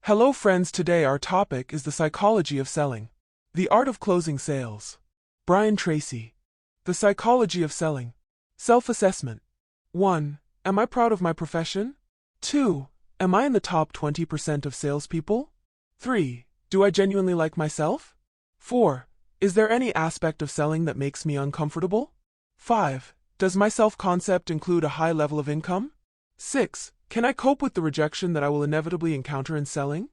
Hello friends, today our topic is the psychology of selling. The art of closing sales. Brian Tracy. The psychology of selling. Self-assessment. 1. Am I proud of my profession? 2. Am I in the top 20% of salespeople? 3. Do I genuinely like myself? 4. Is there any aspect of selling that makes me uncomfortable? 5. Does my self-concept include a high level of income? 6. Can I cope with the rejection that I will inevitably encounter in selling?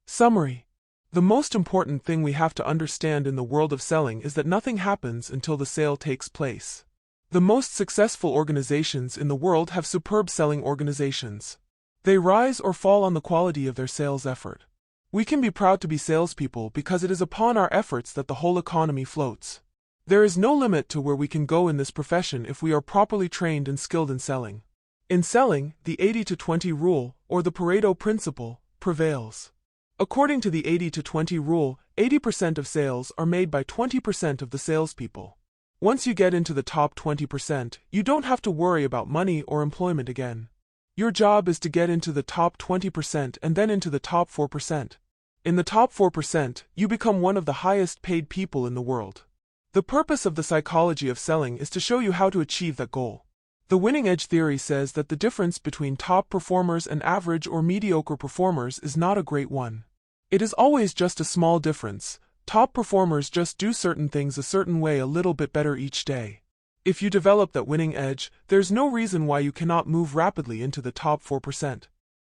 Summary. The most important thing we have to understand in the world of selling is that nothing happens until the sale takes place. The most successful organizations in the world have superb selling organizations. They rise or fall on the quality of their sales effort. We can be proud to be salespeople because it is upon our efforts that the whole economy floats. There is no limit to where we can go in this profession if we are properly trained and skilled in selling. In selling, the 80-20 rule, or the Pareto principle, prevails. According to the 80-20 rule, 80% of sales are made by 20% of the salespeople. Once you get into the top 20%, you don't have to worry about money or employment again. Your job is to get into the top 20% and then into the top 4%. In the top 4%, you become one of the highest paid people in the world. The purpose of the psychology of selling is to show you how to achieve that goal. The winning edge theory says that the difference between top performers and average or mediocre performers is not a great one. It is always just a small difference. Top performers just do certain things a certain way a little bit better each day. If you develop that winning edge, there's no reason why you cannot move rapidly into the top 4%.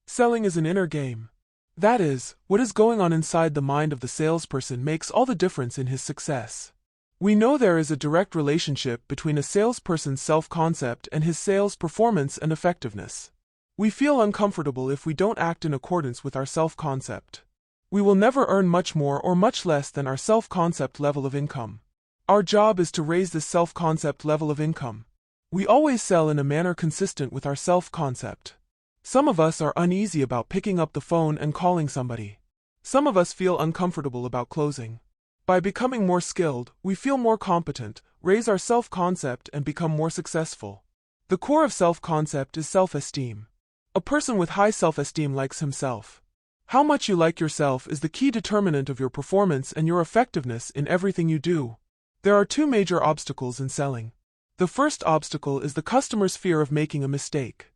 Selling is an inner game. That is, what is going on inside the mind of the salesperson makes all the difference in his success. We know there is a direct relationship between a salesperson's self-concept and his sales performance and effectiveness. We feel uncomfortable if we don't act in accordance with our self-concept. We will never earn much more or much less than our self-concept level of income. Our job is to raise this self-concept level of income. We always sell in a manner consistent with our self-concept. Some of us are uneasy about picking up the phone and calling somebody. Some of us feel uncomfortable about closing. By becoming more skilled, we feel more competent, raise our self-concept, and become more successful. The core of self-concept is self-esteem. A person with high self-esteem likes himself. How much you like yourself is the key determinant of your performance and your effectiveness in everything you do. There are two major obstacles in selling. The first obstacle is the customer's fear of making a mistake.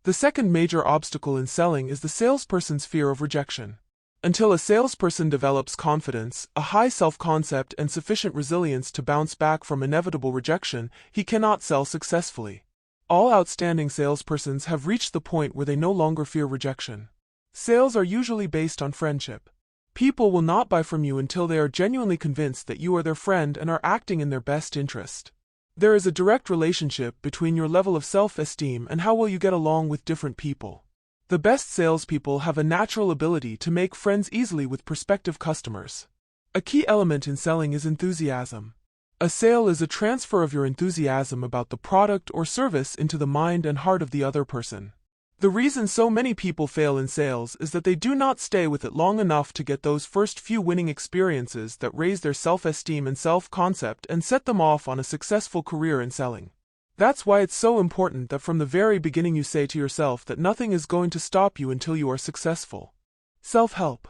The second major obstacle in selling is the salesperson's fear of rejection. Until a salesperson develops confidence, a high self-concept, and sufficient resilience to bounce back from inevitable rejection, he cannot sell successfully. All outstanding salespersons have reached the point where they no longer fear rejection. Sales are usually based on friendship. People will not buy from you until they are genuinely convinced that you are their friend and are acting in their best interest. There is a direct relationship between your level of self-esteem and how well you get along with different people. The best salespeople have a natural ability to make friends easily with prospective customers. A key element in selling is enthusiasm. A sale is a transfer of your enthusiasm about the product or service into the mind and heart of the other person. The reason so many people fail in sales is that they do not stay with it long enough to get those first few winning experiences that raise their self-esteem and self-concept and set them off on a successful career in selling. That's why it's so important that from the very beginning you say to yourself that nothing is going to stop you until you are successful. Self-help.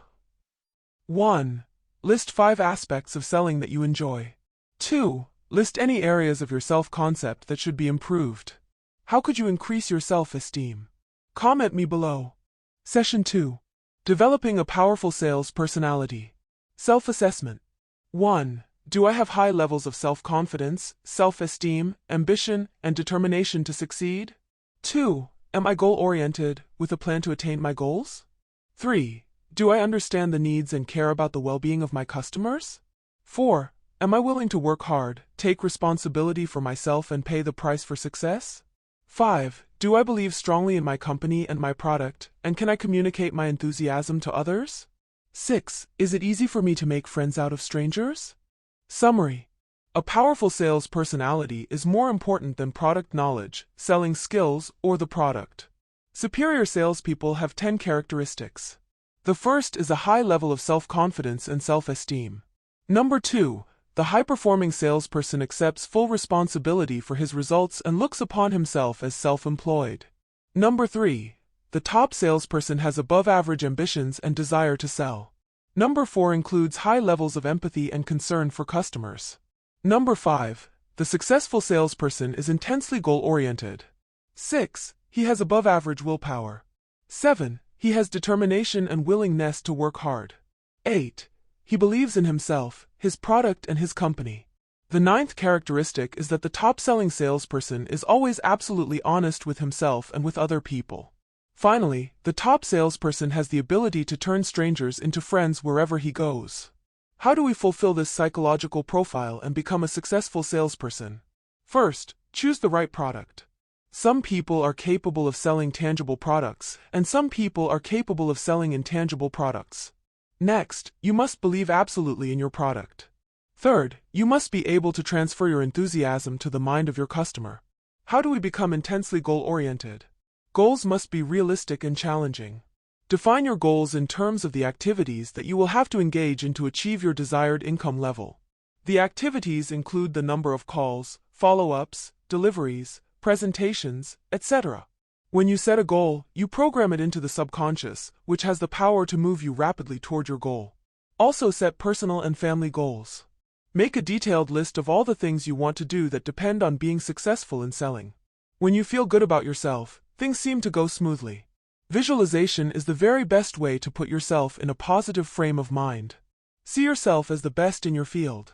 1. List 5 aspects of selling that you enjoy. 2. List any areas of your self-concept that should be improved. How could you increase your self-esteem? Comment me below. Session 2. Developing a powerful sales personality. Self-assessment. 1. Do I have high levels of self-confidence, self-esteem, ambition, and determination to succeed? 2. Am I goal-oriented, with a plan to attain my goals? 3. Do I understand the needs and care about the well-being of my customers? 4. Am I willing to work hard, take responsibility for myself, and pay the price for success? 5. Do I believe strongly in my company and my product, and can I communicate my enthusiasm to others? 6. Is it easy for me to make friends out of strangers? Summary. A powerful sales personality is more important than product knowledge, selling skills, or the product. Superior salespeople have 10 characteristics. The first is a high level of self-confidence and self-esteem. Number 2. The high-performing salesperson accepts full responsibility for his results and looks upon himself as self-employed. Number 3. the top salesperson has above-average ambitions and desire to sell. Number 4 includes high levels of empathy and concern for customers. Number 5, the successful salesperson is intensely goal-oriented. 6, he has above-average willpower. 7, he has determination and willingness to work hard. 8, he believes in himself, his product, and his company. The 9th characteristic is that the top-selling salesperson is always absolutely honest with himself and with other people. Finally, the top salesperson has the ability to turn strangers into friends wherever he goes. How do we fulfill this psychological profile and become a successful salesperson? First, choose the right product. Some people are capable of selling tangible products, and some people are capable of selling intangible products. Next, you must believe absolutely in your product. Third, you must be able to transfer your enthusiasm to the mind of your customer. How do we become intensely goal-oriented? Goals must be realistic and challenging. Define your goals in terms of the activities that you will have to engage in to achieve your desired income level. The activities include the number of calls, follow-ups, deliveries, presentations, etc. When you set a goal, you program it into the subconscious, which has the power to move you rapidly toward your goal. Also set personal and family goals. Make a detailed list of all the things you want to do that depend on being successful in selling. When you feel good about yourself, things seem to go smoothly. Visualization is the very best way to put yourself in a positive frame of mind. See yourself as the best in your field.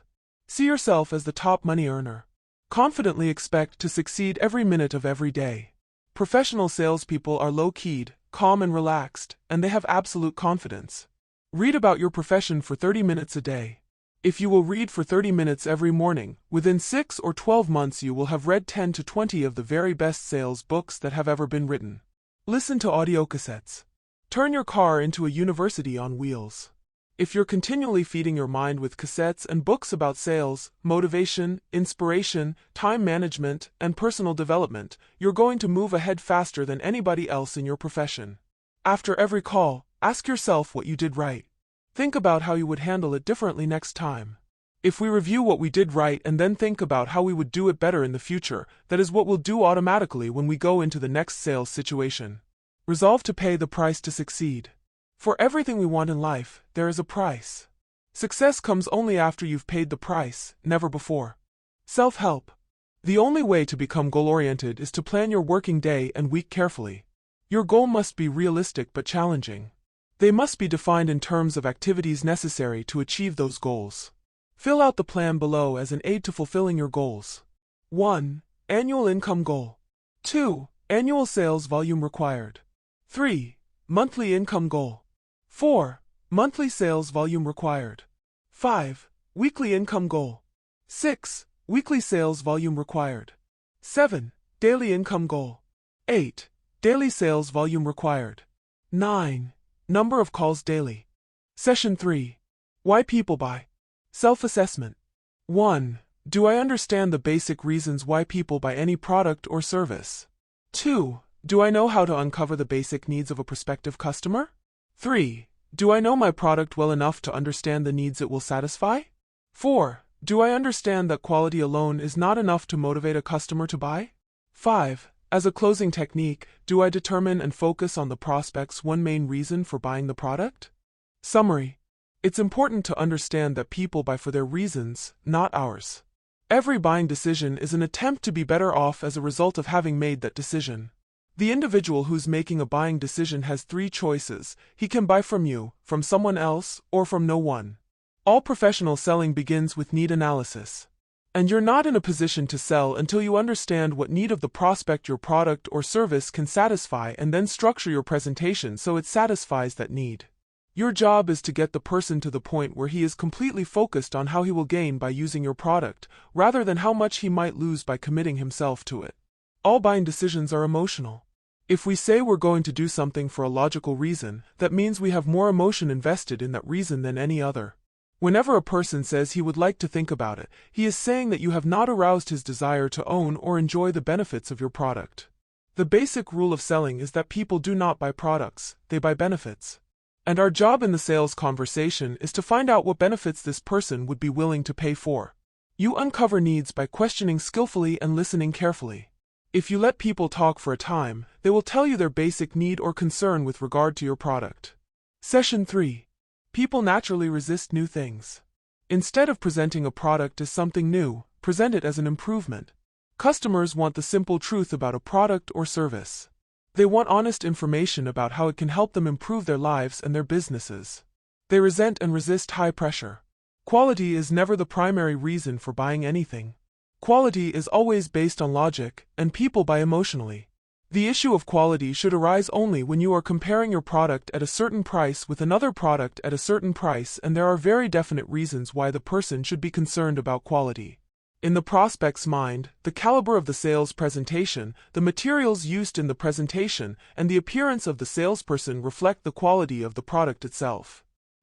See yourself as the top money earner. Confidently expect to succeed every minute of every day. Professional salespeople are low-keyed, calm and relaxed, and they have absolute confidence. Read about your profession for 30 minutes a day. If you will read for 30 minutes every morning, within 6 or 12 months you will have read 10 to 20 of the very best sales books that have ever been written. Listen to audio cassettes. Turn your car into a university on wheels. If you're continually feeding your mind with cassettes and books about sales, motivation, inspiration, time management, and personal development, you're going to move ahead faster than anybody else in your profession. After every call, ask yourself what you did right. Think about how you would handle it differently next time. If we review what we did right and then think about how we would do it better in the future, that is what we'll do automatically when we go into the next sales situation. Resolve to pay the price to succeed. For everything we want in life, there is a price. Success comes only after you've paid the price, never before. Self-help. The only way to become goal-oriented is to plan your working day and week carefully. Your goal must be realistic but challenging. They must be defined in terms of activities necessary to achieve those goals. Fill out the plan below as an aid to fulfilling your goals. 1. Annual income goal. 2. Annual sales volume required. 3. Monthly income goal. 4. Monthly sales volume required. 5. Weekly income goal. 6. Weekly sales volume required. 7. Daily income goal. 8. Daily sales volume required. 9. Number of calls daily. Session 3. Why people buy. Self-assessment. 1. Do I understand the basic reasons why people buy any product or service? 2. Do I know how to uncover the basic needs of a prospective customer? 3. Do I know my product well enough to understand the needs it will satisfy? 4. Do I understand that quality alone is not enough to motivate a customer to buy? 5. As a closing technique, do I determine and focus on the prospect's one main reason for buying the product? Summary. It's important to understand that people buy for their reasons, not ours. Every buying decision is an attempt to be better off as a result of having made that decision. The individual who's making a buying decision has 3 choices. He can buy from you, from someone else, or from no one. All professional selling begins with need analysis. And you're not in a position to sell until you understand what need of the prospect your product or service can satisfy and then structure your presentation so it satisfies that need. Your job is to get the person to the point where he is completely focused on how he will gain by using your product, rather than how much he might lose by committing himself to it. All buying decisions are emotional. If we say we're going to do something for a logical reason, that means we have more emotion invested in that reason than any other. Whenever a person says he would like to think about it, he is saying that you have not aroused his desire to own or enjoy the benefits of your product. The basic rule of selling is that people do not buy products, they buy benefits. And our job in the sales conversation is to find out what benefits this person would be willing to pay for. You uncover needs by questioning skillfully and listening carefully. If you let people talk for a time, they will tell you their basic need or concern with regard to your product. Session 3. People naturally resist new things. Instead of presenting a product as something new, present it as an improvement. Customers want the simple truth about a product or service. They want honest information about how it can help them improve their lives and their businesses. They resent and resist high pressure. Quality is never the primary reason for buying anything. Quality is always based on logic, and people buy emotionally. The issue of quality should arise only when you are comparing your product at a certain price with another product at a certain price, and there are very definite reasons why the person should be concerned about quality. In the prospect's mind, the caliber of the sales presentation, the materials used in the presentation, and the appearance of the salesperson reflect the quality of the product itself.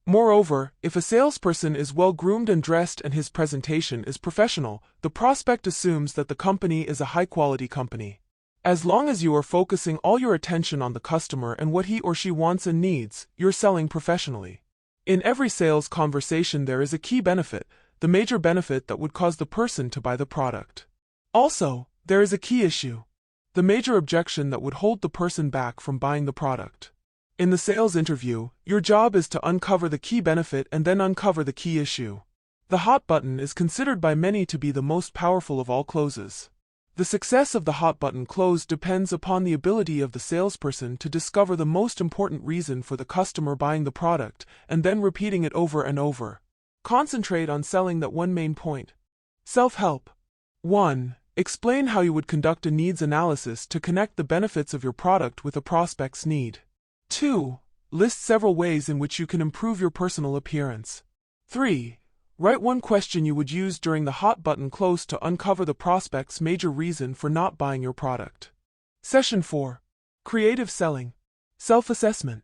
Moreover, if a salesperson is well-groomed and dressed and his presentation is professional, the prospect assumes that the company is a high-quality company. As long as you are focusing all your attention on the customer and what he or she wants and needs, you're selling professionally. In every sales conversation there is a key benefit, the major benefit that would cause the person to buy the product. Also, there is a key issue, the major objection that would hold the person back from buying the product. In the sales interview, your job is to uncover the key benefit and then uncover the key issue. The hot button is considered by many to be the most powerful of all closes. The success of the hot button close depends upon the ability of the salesperson to discover the most important reason for the customer buying the product, and then repeating it over and over. Concentrate on selling that one main point. Self-help. 1. Explain how you would conduct a needs analysis to connect the benefits of your product with a prospect's need. 2. List several ways in which you can improve your personal appearance. 3. Write one question you would use during the hot button close to uncover the prospect's major reason for not buying your product. Session 4. Creative selling. Self-assessment.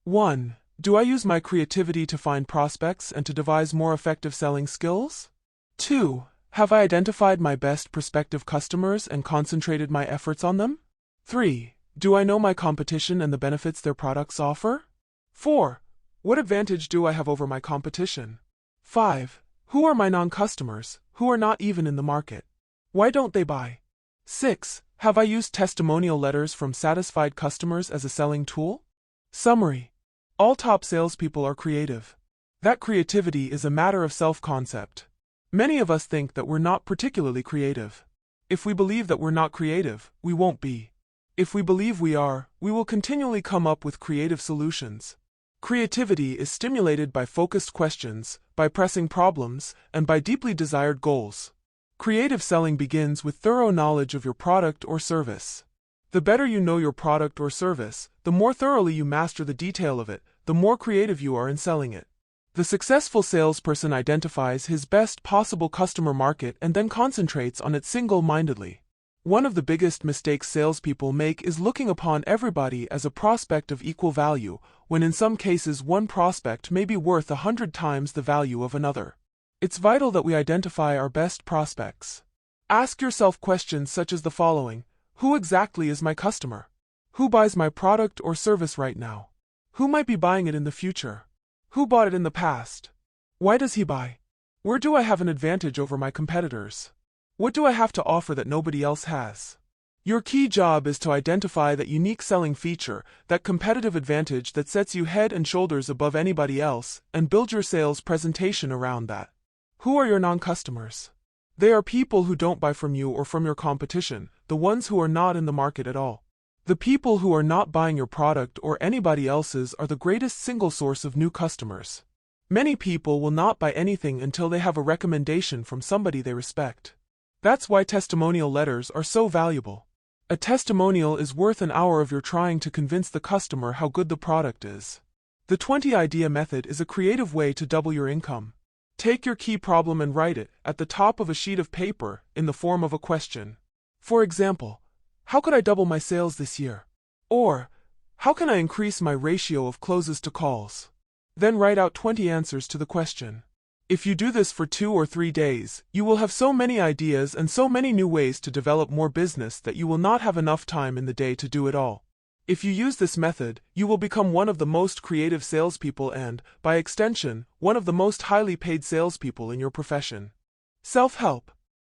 1. Do I use my creativity to find prospects and to devise more effective selling skills? 2. Have I identified my best prospective customers and concentrated my efforts on them? 3. Do I know my competition and the benefits their products offer? 4. What advantage do I have over my competition? 5. Who are my non-customers, who are not even in the market? Why don't they buy? 6. Have I used testimonial letters from satisfied customers as a selling tool? Summary. All top salespeople are creative. That creativity is a matter of self-concept. Many of us think that we're not particularly creative. If we believe that we're not creative, we won't be. If we believe we are, we will continually come up with creative solutions. Creativity is stimulated by focused questions, by pressing problems, and by deeply desired goals. Creative selling begins with thorough knowledge of your product or service. The better you know your product or service, the more thoroughly you master the detail of it, the more creative you are in selling it. The successful salesperson identifies his best possible customer market and then concentrates on it single-mindedly. One of the biggest mistakes salespeople make is looking upon everybody as a prospect of equal value, when in some cases one prospect may be worth 100 times the value of another. It's vital that we identify our best prospects. Ask yourself questions such as the following: who exactly is my customer? Who buys my product or service right now? Who might be buying it in the future? Who bought it in the past? Why does he buy? Where do I have an advantage over my competitors? What do I have to offer that nobody else has? Your key job is to identify that unique selling feature, that competitive advantage that sets you head and shoulders above anybody else, and build your sales presentation around that. Who are your non-customers? They are people who don't buy from you or from your competition, the ones who are not in the market at all. The people who are not buying your product or anybody else's are the greatest single source of new customers. Many people will not buy anything until they have a recommendation from somebody they respect. That's why testimonial letters are so valuable. A testimonial is worth an hour of your trying to convince the customer how good the product is. The 20-idea method is a creative way to double your income. Take your key problem and write it at the top of a sheet of paper in the form of a question. For example, how could I double my sales this year? Or, how can I increase my ratio of closes to calls? Then write out 20 answers to the question. If you do this for 2 or 3 days, you will have so many ideas and so many new ways to develop more business that you will not have enough time in the day to do it all. If you use this method, you will become one of the most creative salespeople and, by extension, one of the most highly paid salespeople in your profession. Self-help.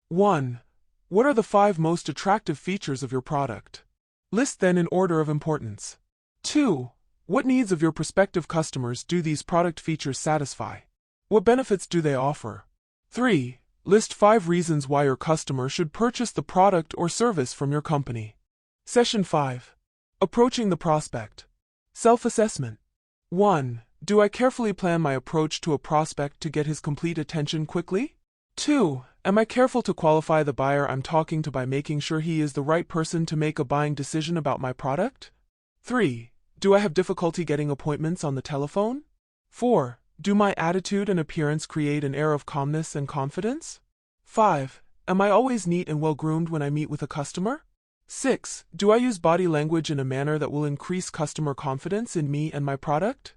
1. What are the 5 most attractive features of your product? List then in order of importance. 2. What needs of your prospective customers do these product features satisfy? What benefits do they offer? 3. List 5 reasons why your customer should purchase the product or service from your company. Session 5. Approaching the prospect. Self-assessment. 1. Do I carefully plan my approach to a prospect to get his complete attention quickly? 2. Am I careful to qualify the buyer I'm talking to by making sure he is the right person to make a buying decision about my product? 3. Do I have difficulty getting appointments on the telephone? 4. Do my attitude and appearance create an air of calmness and confidence? 5. Am I always neat and well-groomed when I meet with a customer? 6. Do I use body language in a manner that will increase customer confidence in me and my product?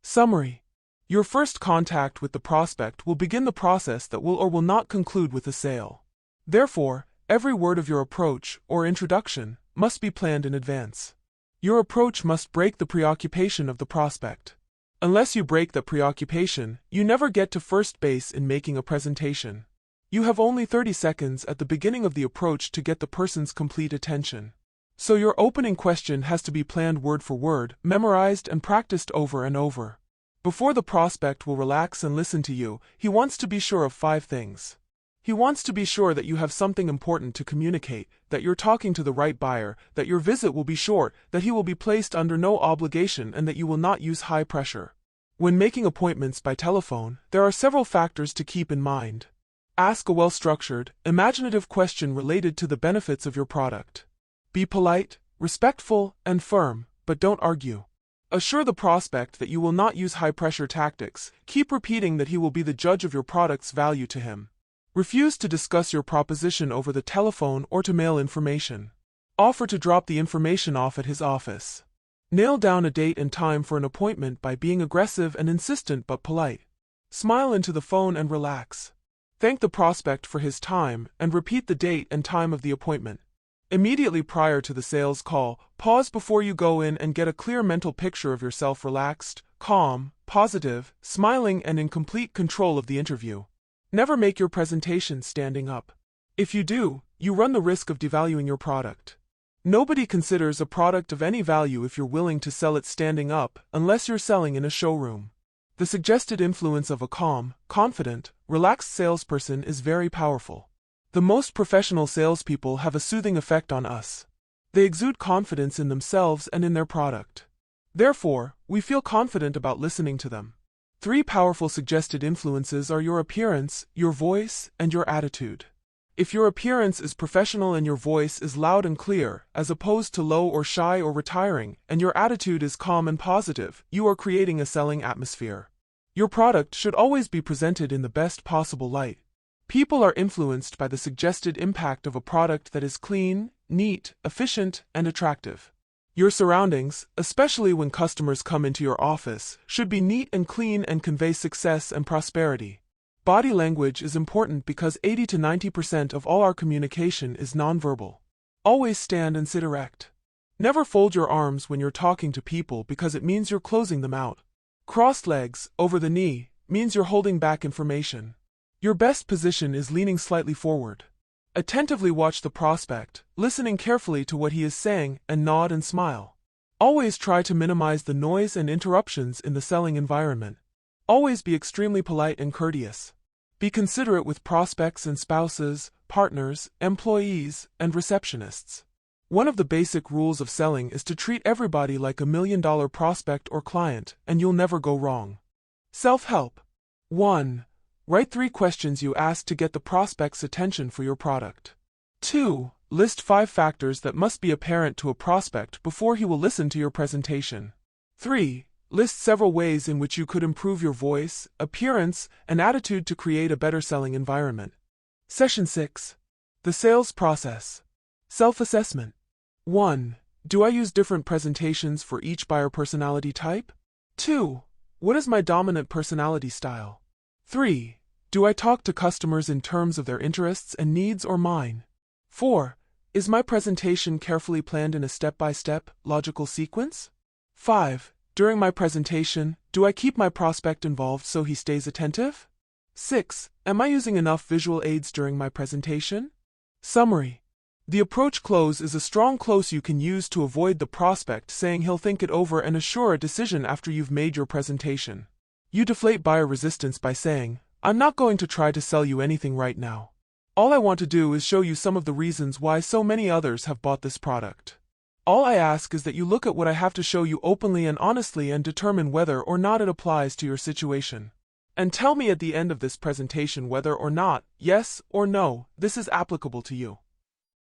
Summary. Your first contact with the prospect will begin the process that will or will not conclude with a sale. Therefore, every word of your approach or introduction must be planned in advance. Your approach must break the preoccupation of the prospect. Unless you break the preoccupation, you never get to first base in making a presentation. You have only 30 seconds at the beginning of the approach to get the person's complete attention. So your opening question has to be planned word for word, memorized and practiced over and over. Before the prospect will relax and listen to you, he wants to be sure of 5 things. He wants to be sure that you have something important to communicate, that you're talking to the right buyer, that your visit will be short, that he will be placed under no obligation, and that you will not use high pressure. When making appointments by telephone, there are several factors to keep in mind. Ask a well-structured, imaginative question related to the benefits of your product. Be polite, respectful, and firm, but don't argue. Assure the prospect that you will not use high-pressure tactics. Keep repeating that he will be the judge of your product's value to him. Refuse to discuss your proposition over the telephone or to mail information. Offer to drop the information off at his office. Nail down a date and time for an appointment by being aggressive and insistent but polite. Smile into the phone and relax. Thank the prospect for his time and repeat the date and time of the appointment. Immediately prior to the sales call, pause before you go in and get a clear mental picture of yourself relaxed, calm, positive, smiling, and in complete control of the interview. Never make your presentation standing up. If you do, you run the risk of devaluing your product. Nobody considers a product of any value if you're willing to sell it standing up, unless you're selling in a showroom. The suggested influence of a calm, confident, relaxed salesperson is very powerful. The most professional salespeople have a soothing effect on us. They exude confidence in themselves and in their product. Therefore, we feel confident about listening to them. 3 powerful suggested influences are your appearance, your voice, and your attitude. If your appearance is professional and your voice is loud and clear, as opposed to low or shy or retiring, and your attitude is calm and positive, you are creating a selling atmosphere. Your product should always be presented in the best possible light. People are influenced by the suggested impact of a product that is clean, neat, efficient, and attractive. Your surroundings, especially when customers come into your office, should be neat and clean and convey success and prosperity. Body language is important because 80 to 90% of all our communication is nonverbal. Always stand and sit erect. Never fold your arms when you're talking to people because it means you're closing them out. Crossed legs, over the knee, means you're holding back information. Your best position is leaning slightly forward. Attentively watch the prospect, listening carefully to what he is saying, and nod and smile. Always try to minimize the noise and interruptions in the selling environment. Always be extremely polite and courteous. Be considerate with prospects and spouses, partners, employees, and receptionists. One of the basic rules of selling is to treat everybody like $1 million prospect or client, and you'll never go wrong. Self-help. 1. Write 3 questions you ask to get the prospect's attention for your product. 2. List 5 factors that must be apparent to a prospect before he will listen to your presentation. 3. List several ways in which you could improve your voice, appearance, and attitude to create a better selling environment. Session 6. The sales process. Self-assessment. 1. Do I use different presentations for each buyer personality type? 2. What is my dominant personality style? 3. Do I talk to customers in terms of their interests and needs or mine? 4. Is my presentation carefully planned in a step-by-step, logical sequence? 5. During my presentation, do I keep my prospect involved so he stays attentive? 6. Am I using enough visual aids during my presentation? Summary. The approach close is a strong close you can use to avoid the prospect saying he'll think it over and assure a decision after you've made your presentation. You deflate buyer resistance by saying, "I'm not going to try to sell you anything right now. All I want to do is show you some of the reasons why so many others have bought this product. All I ask is that you look at what I have to show you openly and honestly and determine whether or not it applies to your situation. And tell me at the end of this presentation whether or not, yes or no, this is applicable to you."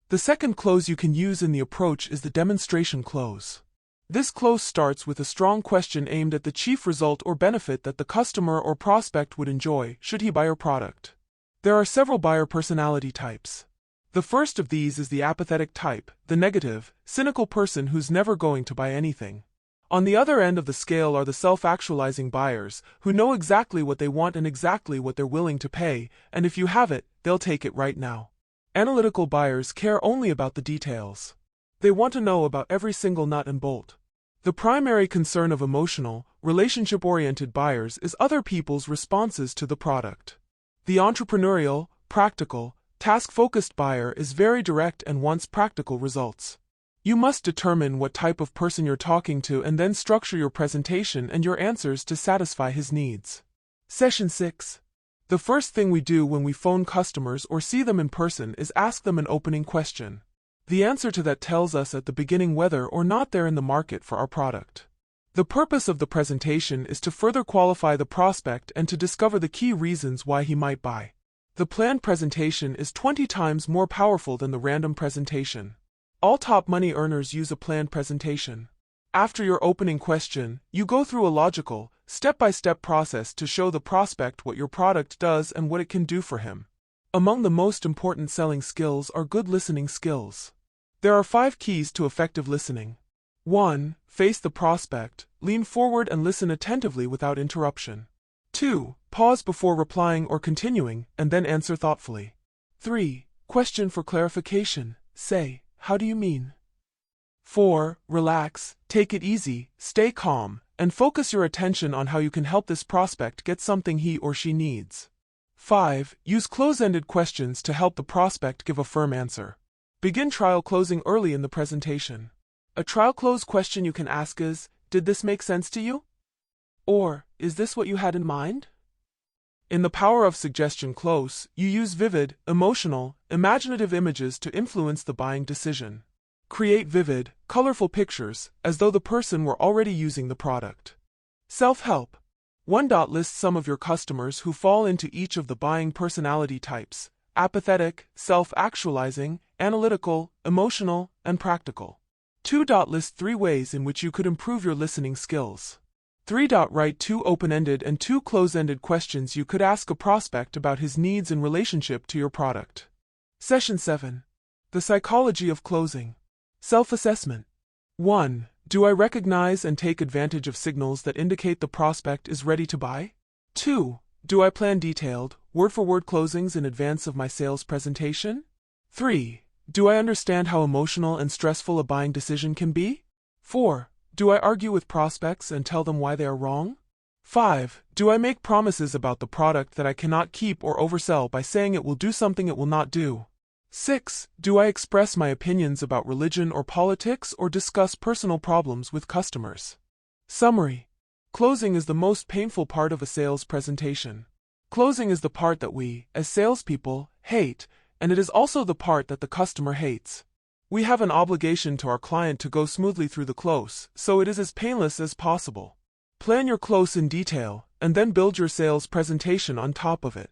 The second close you can use in the approach is the demonstration close. This close starts with a strong question aimed at the chief result or benefit that the customer or prospect would enjoy should he buy your product. There are several buyer personality types. The first of these is the apathetic type, the negative, cynical person who's never going to buy anything. On the other end of the scale are the self-actualizing buyers, who know exactly what they want and exactly what they're willing to pay, and if you have it, they'll take it right now. Analytical buyers care only about the details. They want to know about every single nut and bolt. The primary concern of emotional, relationship-oriented buyers is other people's responses to the product. The entrepreneurial, practical, task-focused buyer is very direct and wants practical results. You must determine what type of person you're talking to and then structure your presentation and your answers to satisfy his needs. Session 6. The first thing we do when we phone customers or see them in person is ask them an opening question. The answer to that tells us at the beginning whether or not they're in the market for our product. The purpose of the presentation is to further qualify the prospect and to discover the key reasons why he might buy. The planned presentation is 20 times more powerful than the random presentation. All top money earners use a planned presentation. After your opening question, you go through a logical, step-by-step process to show the prospect what your product does and what it can do for him. Among the most important selling skills are good listening skills. There are 5 keys to effective listening. 1. Face the prospect, lean forward and listen attentively without interruption. 2. Pause before replying or continuing, and then answer thoughtfully. 3. Question for clarification. Say, "How do you mean?" 4. Relax, take it easy, stay calm, and focus your attention on how you can help this prospect get something he or she needs. 5. Use close-ended questions to help the prospect give a firm answer. Begin trial closing early in the presentation. A trial close question you can ask is, "Did this make sense to you?" Or, "Is this what you had in mind?" In the power of suggestion close, you use vivid, emotional, imaginative images to influence the buying decision. Create vivid, colorful pictures, as though the person were already using the product. Self-help. 1. List some of your customers who fall into each of the buying personality types: apathetic, self-actualizing, analytical, emotional, and practical. 2. List 3 ways in which you could improve your listening skills. 3. Write 2 open-ended and 2 close-ended questions you could ask a prospect about his needs in relationship to your product. Session 7. The psychology of closing. Self-assessment. 1. Do I recognize and take advantage of signals that indicate the prospect is ready to buy? 2. Do I plan detailed, word-for-word closings in advance of my sales presentation? 3. Do I understand how emotional and stressful a buying decision can be? 4. Do I argue with prospects and tell them why they are wrong? 5. Do I make promises about the product that I cannot keep or oversell by saying it will do something it will not do? 6. Do I express my opinions about religion or politics or discuss personal problems with customers? Summary. Closing is the most painful part of a sales presentation. Closing is the part that we, as salespeople, hate, and it is also the part that the customer hates. We have an obligation to our client to go smoothly through the close, so it is as painless as possible. Plan your close in detail, and then build your sales presentation on top of it.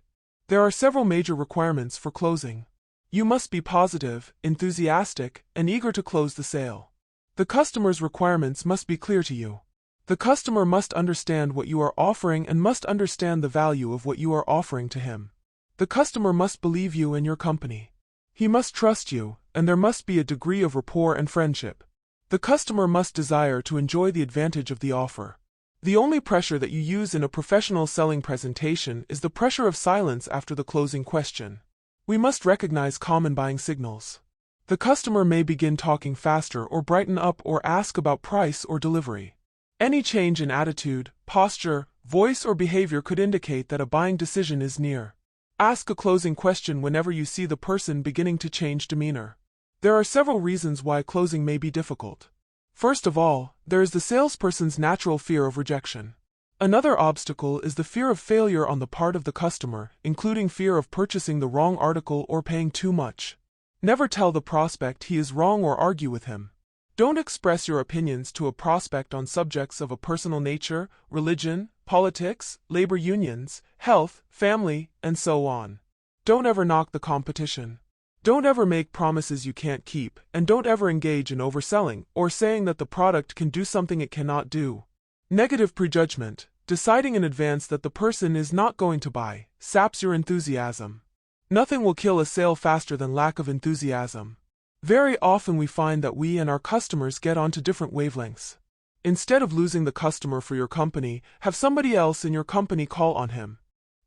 There are several major requirements for closing. You must be positive, enthusiastic, and eager to close the sale. The customer's requirements must be clear to you. The customer must understand what you are offering and must understand the value of what you are offering to him. The customer must believe you and your company. He must trust you, and there must be a degree of rapport and friendship. The customer must desire to enjoy the advantage of the offer. The only pressure that you use in a professional selling presentation is the pressure of silence after the closing question. We must recognize common buying signals. The customer may begin talking faster or brighten up or ask about price or delivery. Any change in attitude, posture, voice or behavior could indicate that a buying decision is near. Ask a closing question whenever you see the person beginning to change demeanor. There are several reasons why closing may be difficult. First of all, there is the salesperson's natural fear of rejection. Another obstacle is the fear of failure on the part of the customer, including fear of purchasing the wrong article or paying too much. Never tell the prospect he is wrong or argue with him. Don't express your opinions to a prospect on subjects of a personal nature, religion, politics, labor unions, health, family, and so on. Don't ever knock the competition. Don't ever make promises you can't keep, and don't ever engage in overselling or saying that the product can do something it cannot do. Negative prejudgment, deciding in advance that the person is not going to buy, saps your enthusiasm. Nothing will kill a sale faster than lack of enthusiasm. Very often we find that we and our customers get onto different wavelengths. Instead of losing the customer for your company, have somebody else in your company call on him.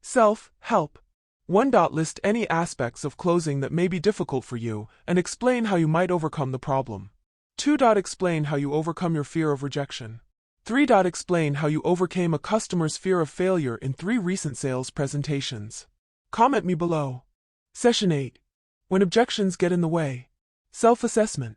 Self-help. 1. List any aspects of closing that may be difficult for you, and explain how you might overcome the problem. 2. Explain how you overcome your fear of rejection. 3. Explain how you overcame a customer's fear of failure in 3 recent sales presentations. Comment me below. Session 8. When objections get in the way. Self-assessment.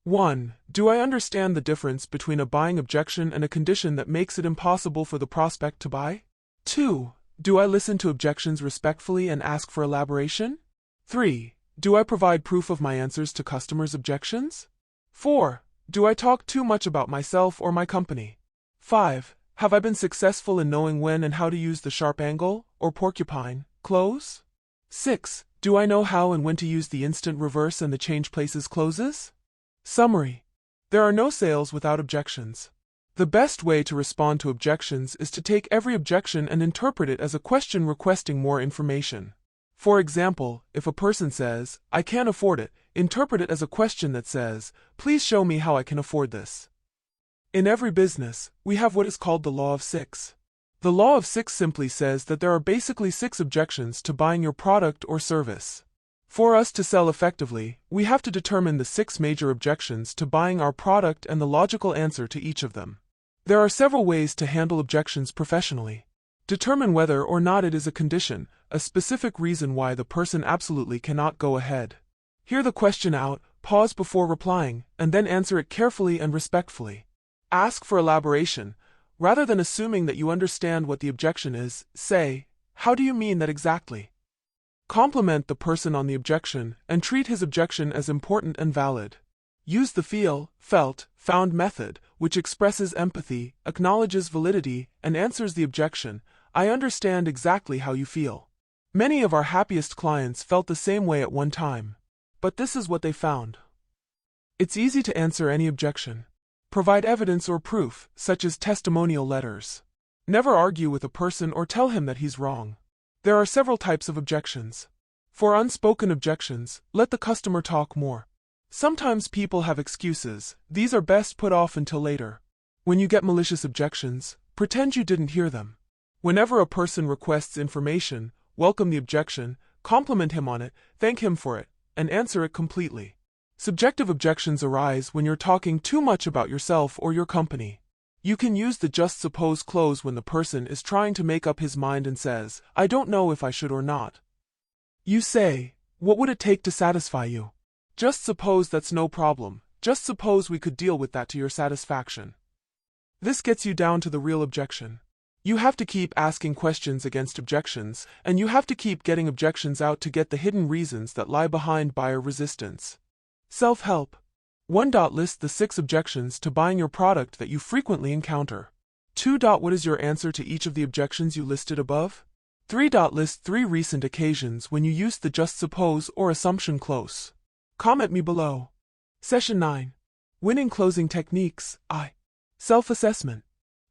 1. Do I understand the difference between a buying objection and a condition that makes it impossible for the prospect to buy? 2. Do I listen to objections respectfully and ask for elaboration? 3. Do I provide proof of my answers to customers' objections? 4. Do I talk too much about myself or my company? 5. Have I been successful in knowing when and how to use the sharp angle, or porcupine, close? 6. Do I know how and when to use the instant reverse and the change places closes? Summary. There are no sales without objections. The best way to respond to objections is to take every objection and interpret it as a question requesting more information. For example, if a person says, "I can't afford it," interpret it as a question that says, "Please show me how I can afford this." In every business, we have what is called the Law of Six. The Law of Six simply says that there are basically 6 objections to buying your product or service. For us to sell effectively, we have to determine the 6 major objections to buying our product and the logical answer to each of them. There are several ways to handle objections professionally. Determine whether or not it is a condition, a specific reason why the person absolutely cannot go ahead. Hear the question out, pause before replying, and then answer it carefully and respectfully. Ask for elaboration. Rather than assuming that you understand what the objection is, say, "How do you mean that exactly?" Compliment the person on the objection, and treat his objection as important and valid. Use the feel, felt, found method, which expresses empathy, acknowledges validity, and answers the objection, "I understand exactly how you feel." Many of our happiest clients felt the same way at one time. But this is what they found. It's easy to answer any objection. Provide evidence or proof, such as testimonial letters. Never argue with a person or tell him that he's wrong. There are several types of objections. For unspoken objections, let the customer talk more. Sometimes people have excuses. These are best put off until later. When you get malicious objections, pretend you didn't hear them. Whenever a person requests information, welcome the objection, compliment him on it, thank him for it, and answer it completely. Subjective objections arise when you're talking too much about yourself or your company. You can use the just suppose close when the person is trying to make up his mind and says, "I don't know if I should or not." You say, "What would it take to satisfy you? Just suppose that's no problem. Just suppose we could deal with that to your satisfaction." This gets you down to the real objection. You have to keep asking questions against objections, and you have to keep getting objections out to get the hidden reasons that lie behind buyer resistance. Self-help. 1. List the 6 objections to buying your product that you frequently encounter. 2. What is your answer to each of the objections you listed above? 3. List 3 recent occasions when you used the just suppose or assumption close. Comment me below. Session 9. Winning closing techniques. Self-assessment.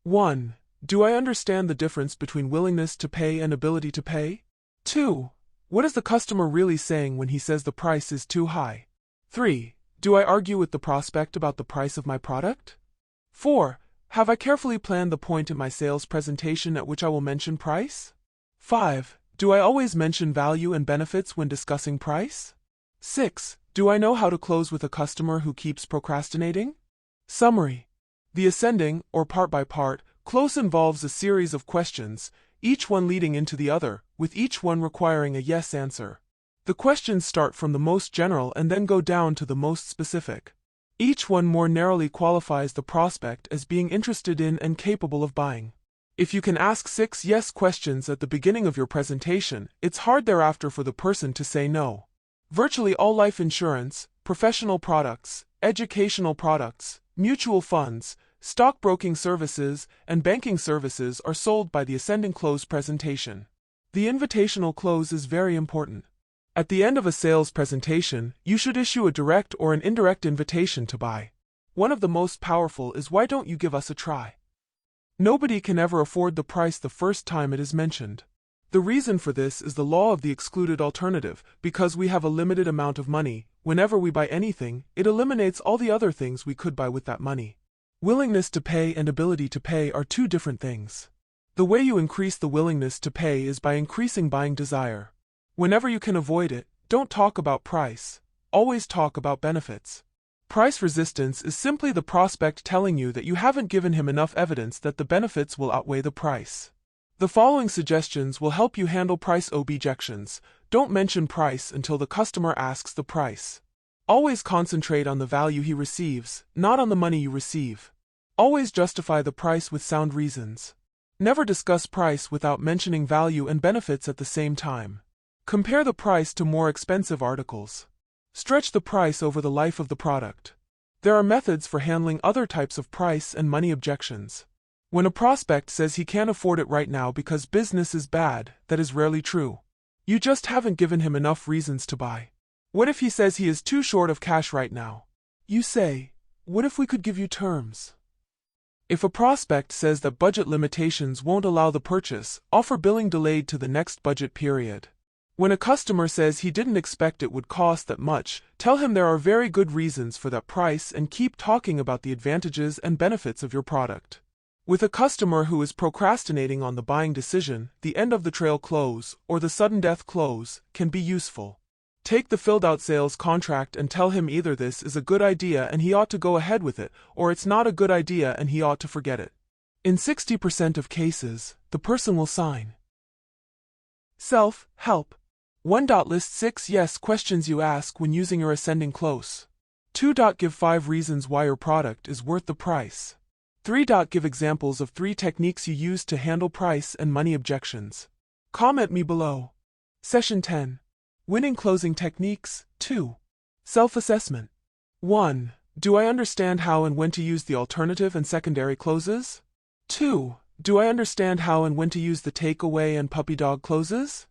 1. Do I understand the difference between willingness to pay and ability to pay? 2. What is the customer really saying when he says the price is too high? 3. Do I argue with the prospect about the price of my product? 4. Have I carefully planned the point in my sales presentation at which I will mention price? 5. Do I always mention value and benefits when discussing price? 6. Do I know how to close with a customer who keeps procrastinating? Summary. The ascending, or part by part, close involves a series of questions. each one leading into the other, with each one requiring a yes answer. The questions start from the most general and then go down to the most specific. Each one more narrowly qualifies the prospect as being interested in and capable of buying. If you can ask 6 yes questions at the beginning of your presentation, it's hard thereafter for the person to say no. Virtually all life insurance, professional products, educational products, mutual funds, stockbroking services, and banking services are sold by the ascending close presentation. The invitational close is very important. At the end of a sales presentation, you should issue a direct or an indirect invitation to buy. One of the most powerful is "Why don't you give us a try?" Nobody can ever afford the price the first time it is mentioned. The reason for this is the law of the excluded alternative. Because we have a limited amount of money, whenever we buy anything, it eliminates all the other things we could buy with that money. Willingness to pay and ability to pay are two different things. The way you increase the willingness to pay is by increasing buying desire. Whenever you can avoid it, don't talk about price. Always talk about benefits. Price resistance is simply the prospect telling you that you haven't given him enough evidence that the benefits will outweigh the price. The following suggestions will help you handle price objections. Don't mention price until the customer asks the price. Always concentrate on the value he receives, not on the money you receive. Always justify the price with sound reasons. Never discuss price without mentioning value and benefits at the same time. Compare the price to more expensive articles. Stretch the price over the life of the product. There are methods for handling other types of price and money objections. When a prospect says he can't afford it right now because business is bad, that is rarely true. You just haven't given him enough reasons to buy. What if he says he is too short of cash right now? You say, "What if we could give you terms?" If a prospect says that budget limitations won't allow the purchase, offer billing delayed to the next budget period. When a customer says he didn't expect it would cost that much, tell him there are very good reasons for that price and keep talking about the advantages and benefits of your product. With a customer who is procrastinating on the buying decision, the end of the trail close, or the sudden death close, can be useful. Take the filled out sales contract and tell him either this is a good idea and he ought to go ahead with it, or it's not a good idea and he ought to forget it. In 60% of cases, the person will sign. Self-help. 1. List 6 yes questions you ask when using your ascending close. 2. Give 5 reasons why your product is worth the price. 3. Give examples of 3 techniques you use to handle price and money objections. Comment me below. Session 10. Winning closing techniques. 2. Self-assessment. 1. Do I understand how and when to use the alternative and secondary closes? 2. Do I understand how and when to use the takeaway and puppy dog closes?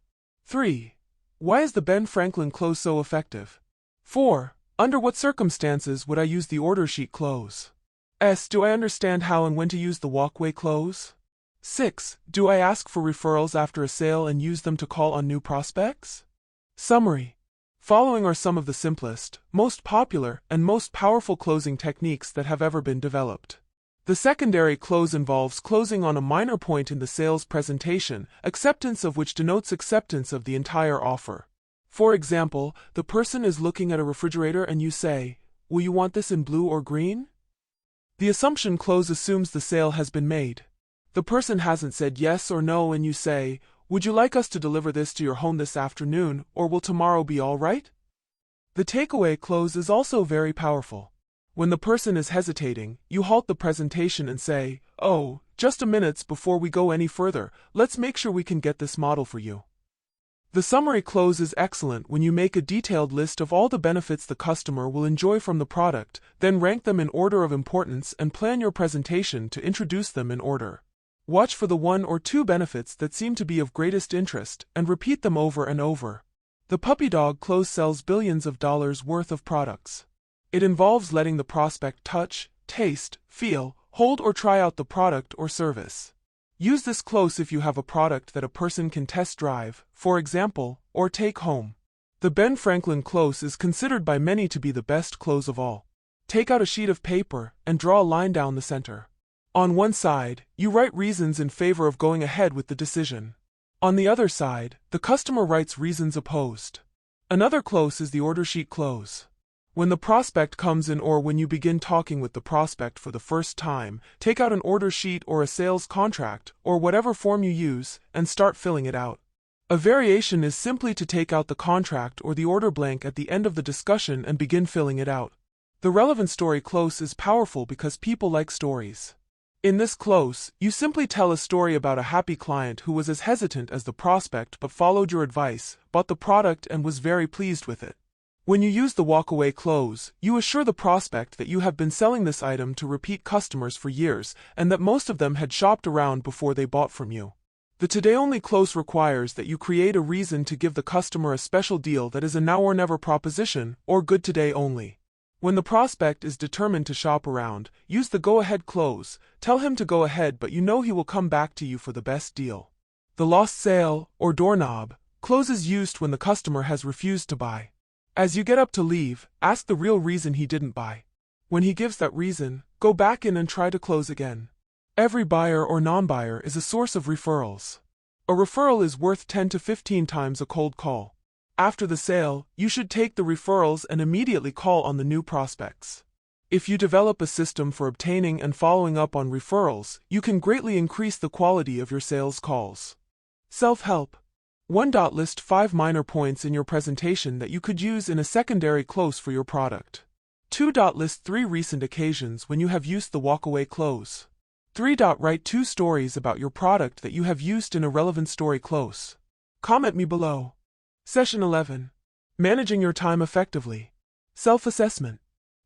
3. Why is the Ben Franklin close so effective? 4. Under what circumstances would I use the order sheet close? Do I understand how and when to use the walkway close? 6. Do I ask for referrals after a sale and use them to call on new prospects? Summary. Following are some of the simplest, most popular, and most powerful closing techniques that have ever been developed. The secondary close involves closing on a minor point in the sales presentation, acceptance of which denotes acceptance of the entire offer. For example, the person is looking at a refrigerator and you say, "Will you want this in blue or green?" The assumption close assumes the sale has been made. The person hasn't said yes or no and you say, "Would you like us to deliver this to your home this afternoon, or will tomorrow be all right?" The takeaway close is also very powerful. When the person is hesitating, you halt the presentation and say, "Oh, just a minute before we go any further, let's make sure we can get this model for you." The summary close is excellent when you make a detailed list of all the benefits the customer will enjoy from the product, then rank them in order of importance and plan your presentation to introduce them in order. Watch for the 1 or 2 benefits that seem to be of greatest interest and repeat them over and over. The puppy dog close sells billions of dollars worth of products. It involves letting the prospect touch, taste, feel, hold or try out the product or service. Use this close if you have a product that a person can test drive, for example, or take home. The Ben Franklin close is considered by many to be the best close of all. Take out a sheet of paper and draw a line down the center. On one side, you write reasons in favor of going ahead with the decision. On the other side, the customer writes reasons opposed. Another close is the order sheet close. When the prospect comes in or when you begin talking with the prospect for the first time, take out an order sheet or a sales contract, or whatever form you use, and start filling it out. A variation is simply to take out the contract or the order blank at the end of the discussion and begin filling it out. The relevant story close is powerful because people like stories. In this close, you simply tell a story about a happy client who was as hesitant as the prospect but followed your advice, bought the product and was very pleased with it. When you use the walkaway close, you assure the prospect that you have been selling this item to repeat customers for years and that most of them had shopped around before they bought from you. The today-only close requires that you create a reason to give the customer a special deal that is a now-or-never proposition, or good today only. When the prospect is determined to shop around, use the go-ahead close, tell him to go ahead but you know he will come back to you for the best deal. The lost sale, or doorknob, close is used when the customer has refused to buy. As you get up to leave, ask the real reason he didn't buy. When he gives that reason, go back in and try to close again. Every buyer or non-buyer is a source of referrals. A referral is worth 10 to 15 times a cold call. After the sale, you should take the referrals and immediately call on the new prospects. If you develop a system for obtaining and following up on referrals, you can greatly increase the quality of your sales calls. Self-help. 1. List 5 minor points in your presentation that you could use in a secondary close for your product. 2. List 3 recent occasions when you have used the walkaway close. 3. Write 2 stories about your product that you have used in a relevant story close. Comment me below. Session 11. Managing your time effectively. Self-assessment.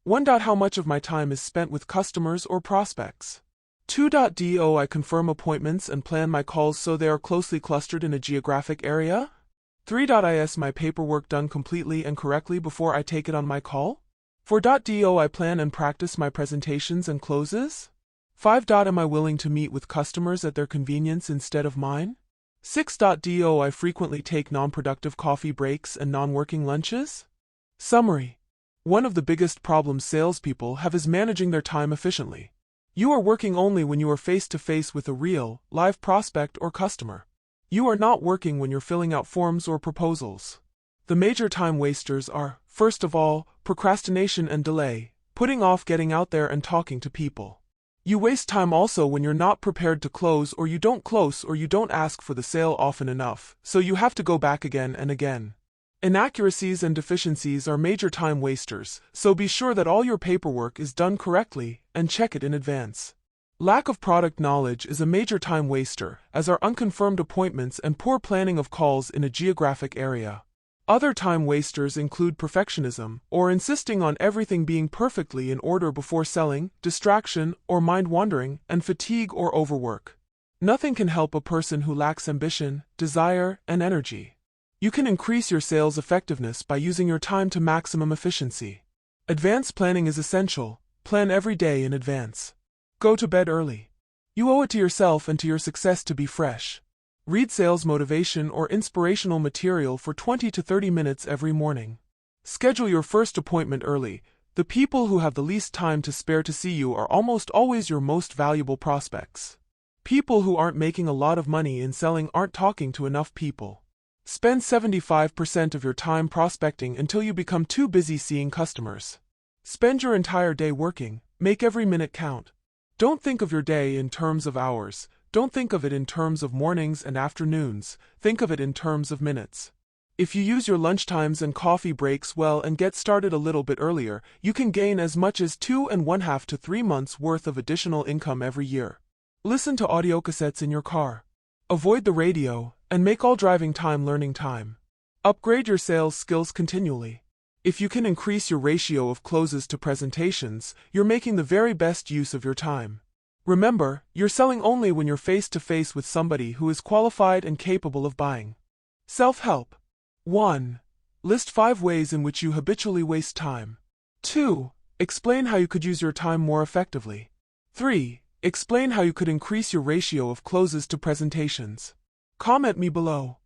1. How much of my time is spent with customers or prospects? 2. Do I confirm appointments and plan my calls so they are closely clustered in a geographic area? 3. Is my paperwork done completely and correctly before I take it on my call? 4. Do I plan and practice my presentations and closes? 5. Am I willing to meet with customers at their convenience instead of mine? 6. Do I frequently take non-productive coffee breaks and non-working lunches? Summary. One of the biggest problems salespeople have is managing their time efficiently. You are working only when you are face-to-face with a real, live prospect or customer. You are not working when you're filling out forms or proposals. The major time wasters are, first of all, procrastination and delay, putting off getting out there and talking to people. You waste time also when you're not prepared to close or you don't ask for the sale often enough, so you have to go back again and again. Inaccuracies and deficiencies are major time wasters, so be sure that all your paperwork is done correctly and check it in advance. Lack of product knowledge is a major time waster, as are unconfirmed appointments and poor planning of calls in a geographic area. Other time wasters include perfectionism, or insisting on everything being perfectly in order before selling, distraction or mind wandering, and fatigue or overwork. Nothing can help a person who lacks ambition, desire, and energy. You can increase your sales effectiveness by using your time to maximum efficiency. Advanced planning is essential. Plan every day in advance. Go to bed early. You owe it to yourself and to your success to be fresh. Read sales motivation or inspirational material for 20 to 30 minutes every morning. Schedule your first appointment early. The people who have the least time to spare to see you are almost always your most valuable prospects. People who aren't making a lot of money in selling aren't talking to enough people. Spend 75% of your time prospecting until you become too busy seeing customers. Spend your entire day working. Make every minute count. Don't think of your day in terms of hours. Don't think of it in terms of mornings and afternoons. Think of it in terms of minutes. If you use your lunchtimes and coffee breaks well and get started a little bit earlier, you can gain as much as 2.5 to 3 months worth of additional income every year. Listen to audiocassettes in your car. Avoid the radio, and make all driving time learning time. Upgrade your sales skills continually. If you can increase your ratio of closes to presentations, you're making the very best use of your time. Remember, you're selling only when you're face-to-face with somebody who is qualified and capable of buying. Self-help. 1. List 5 ways in which you habitually waste time. 2. Explain how you could use your time more effectively. 3. Explain how you could increase your ratio of closes to presentations. Comment me below.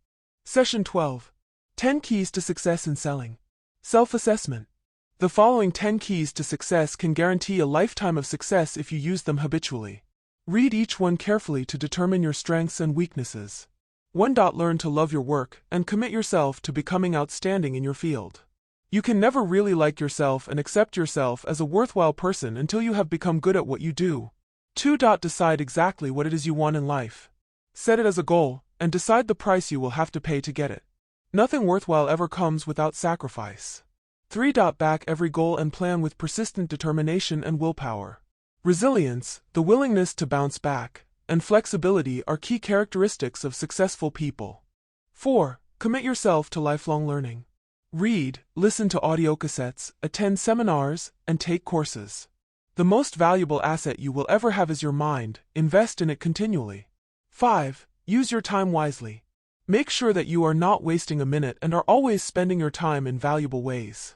Session 12. 10 Keys to Success in Selling. Self-assessment. The following 10 keys to success can guarantee a lifetime of success if you use them habitually. Read each one carefully to determine your strengths and weaknesses. 1. Learn to love your work and commit yourself to becoming outstanding in your field. You can never really like yourself and accept yourself as a worthwhile person until you have become good at what you do. 2. Decide exactly what it is you want in life. Set it as a goal, and decide the price you will have to pay to get it. Nothing worthwhile ever comes without sacrifice. 3. Back every goal and plan with persistent determination and willpower. Resilience, the willingness to bounce back, and flexibility are key characteristics of successful people. 4. Commit yourself to lifelong learning. Read, listen to audiocassettes, attend seminars, and take courses. The most valuable asset you will ever have is your mind. Invest in it continually. 5. Use your time wisely. Make sure that you are not wasting a minute and are always spending your time in valuable ways.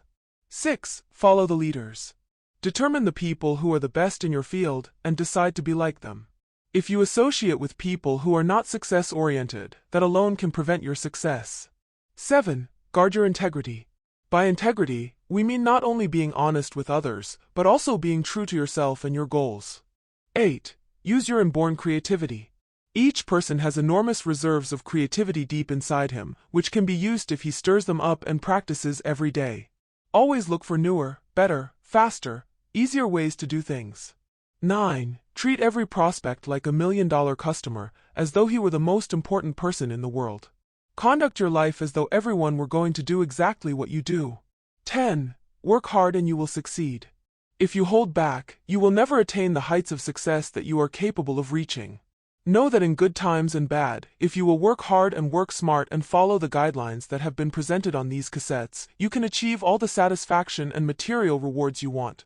6. Follow the leaders. Determine the people who are the best in your field and decide to be like them. If you associate with people who are not success-oriented, that alone can prevent your success. 7. Guard your integrity. By integrity, we mean not only being honest with others, but also being true to yourself and your goals. 8. Use your inborn creativity. Each person has enormous reserves of creativity deep inside him, which can be used if he stirs them up and practices every day. Always look for newer, better, faster, easier ways to do things. 9. Treat every prospect like a $1 million customer, as though he were the most important person in the world. Conduct your life as though everyone were going to do exactly what you do. 10. Work hard and you will succeed. If you hold back, you will never attain the heights of success that you are capable of reaching. Know that in good times and bad, if you will work hard and work smart and follow the guidelines that have been presented on these cassettes, you can achieve all the satisfaction and material rewards you want.